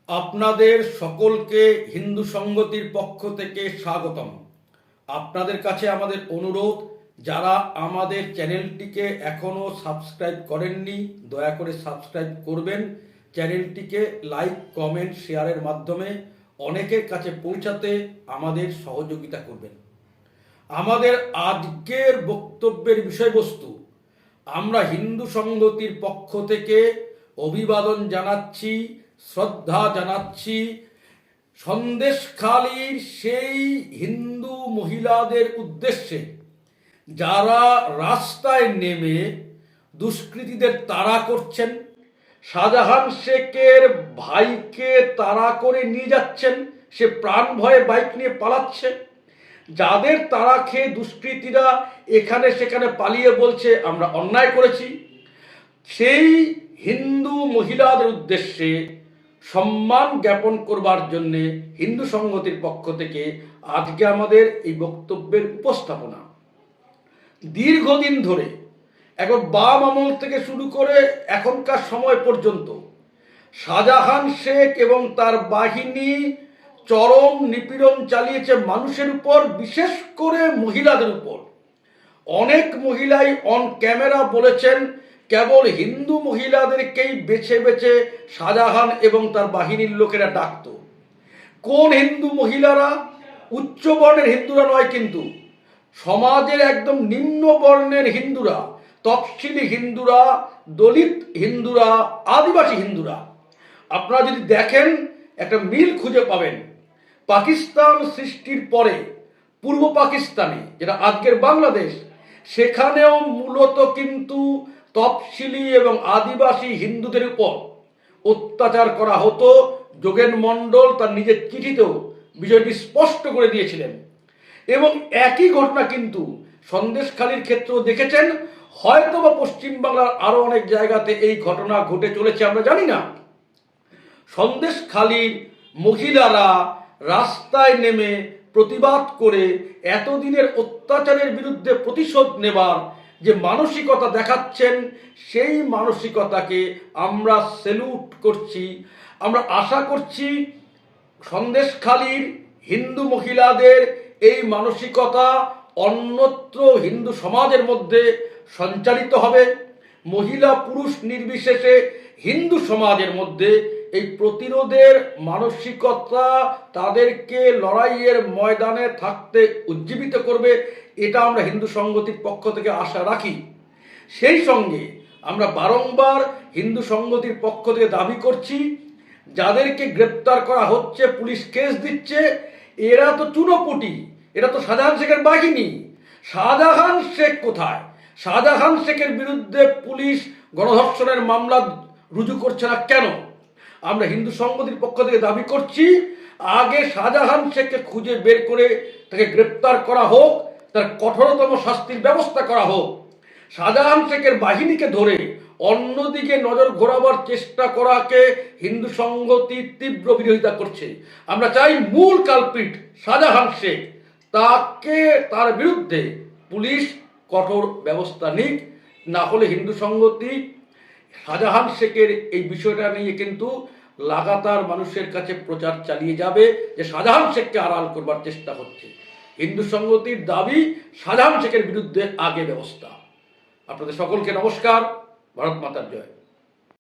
আপনাদের সকলকে হিন্দু সংগতির পক্ষ থেকে স্বাগতম। আপনাদের কাছে আমাদের অনুরোধ, যারা আমাদের চ্যানেলটিকে এখনও সাবস্ক্রাইব করেননি দয়া করে সাবস্ক্রাইব করবেন। চ্যানেলটিকে লাইক, কমেন্ট, শেয়ারের মাধ্যমে অনেকের কাছে পৌঁছাতে আমাদের সহযোগিতা করবেন। আমাদের আজকের বক্তব্যের বিষয়বস্তু, আমরা হিন্দু সংগতির পক্ষ থেকে অভিবাদন জানাচ্ছি, শ্রদ্ধা জানাচ্ছি সন্দেশখালীর সেই হিন্দু মহিলাদের উদ্দেশ্যে যারা রাস্তায় নেমে দুষ্কৃতীদের তাড়া করছেন, শাহজাহান শেখের ভাইকে তাড়া করে নিয়ে যাচ্ছেন, সে প্রাণ ভয়ে বাইক নিয়ে পালাচ্ছে। যাদের তাড়া খেয়ে দুষ্কৃতীরা এখানে সেখানে পালিয়ে বলছে আমরা অন্যায় করেছি, সেই হিন্দু মহিলাদের উদ্দেশ্যে সম্মান জ্ঞাপন করবার জন্যে হিন্দু সংগতির পক্ষ থেকে আজকে আমাদের এই বক্তব্যের উপস্থাপনা। দীর্ঘদিন ধরে একবার বাম আমল থেকে শুরু করে এখনকার সময় পর্যন্ত শাহজাহান শেখ এবং তার বাহিনী চরম নিপীড়ন চালিয়েছে মানুষের উপর, বিশেষ করে মহিলাদের উপর। অনেক মহিলাই অন ক্যামেরা বলেছেন কেবল হিন্দু মহিলাদেরকেই বেছে বেছে শাহজাহান এবং তার বাহিনীর লোকেরা ডাকত। কোন হিন্দু মহিলারা? উচ্চ বর্ণের হিন্দুরা নয়, কিন্তু সমাজের একদম নিম্ন বর্ণের হিন্দুরা, তফসিলি হিন্দুরা, দলিত হিন্দুরা, আদিবাসী হিন্দুরা। আপনারা যদি দেখেন একটা মিল খুঁজে পাবেন। পাকিস্তান সৃষ্টির পরে পূর্ব পাকিস্তানে, যেটা আজকের বাংলাদেশ, সেখানেও মূলত কিন্তু তফসিলি এবং আদিবাসী হিন্দুদের উপর অত্যাচার করা হতো। যোগেন মণ্ডল তার নিজের চিঠিতেও বিষয়টি স্পষ্ট করে দিয়েছিলেন। এবং একই ঘটনা কিন্তু সন্দেশখালীর ক্ষেত্রেও দেখেছেন। হয়তো বা পশ্চিমবাংলার আরো অনেক জায়গাতে এই ঘটনা ঘটে চলেছে, আমরা জানি না। সন্দেশখালীর মহিলারা রাস্তায় নেমে প্রতিবাদ করে এতদিনের অত্যাচারের বিরুদ্ধে প্রতিশোধ নেবার যে মানসিকতা দেখাচ্ছেন, সেই মানসিকতাকে আমরা স্যালুট করছি। আমরা আশা করছি সন্দেশখালীর হিন্দু মহিলাদের এই মানসিকতা অন্যত্র হিন্দু সমাজের মধ্যে সঞ্চারিত হবে। মহিলা পুরুষ নির্বিশেষে হিন্দু সমাজের মধ্যে এই প্রতিরোধের মানসিকতা তাদেরকে লড়াইয়ের ময়দানে থাকতে উজ্জীবিত করবে। এটা আমরা হিন্দু সংগতির পক্ষ থেকে আশা রাখি। সেই সঙ্গে আমরা বারংবার হিন্দু সংগতির পক্ষ থেকে দাবি করছি, যাদেরকে গ্রেপ্তার করা হচ্ছে, পুলিশ কেস দিচ্ছে, এরা তো চুনোপুটি, এরা তো শাহজাহান শেখের বাহিনী। শাহজাহান শেখ কোথায়? শাহজাহান শেখের বিরুদ্ধে পুলিশ গণধর্ষণের মামলা রুজু করছে না কেন? আমরা হিন্দু সংগতির পক্ষ থেকে দাবি করছি, আগে শাহজাহান শেখকে খুঁজে বের করে তাকে গ্রেপ্তার করা হোক, তার কঠোরতম শাস্তির ব্যবস্থা করা হোক। শাহজাহান শেখের বাহিনীকে ধরে অন্যদিকে নজর ঘোরাবার চেষ্টা করাকে হিন্দু সংগতি তীব্র বিরোধিতা করছে। আমরা চাই মূল কালপ্রিট শাহজাহান শেখ, তাকে, তার বিরুদ্ধে পুলিশ কঠোর ব্যবস্থা নিক। না হলে হিন্দু সংগতি শাহজাহান শেখের এই বিষয়টা নিয়ে কিন্তু লাগাতার মানুষের কাছে প্রচার চালিয়ে যাবে যে শাহজাহান শেখকে আড়াল করবার চেষ্টা হচ্ছে। হিন্দু সংগতির দাবি শাহজাহান শেখের বিরুদ্ধে আগে ব্যবস্থা। আপনাদের সকলকে নমস্কার। ভারত মাতার জয়।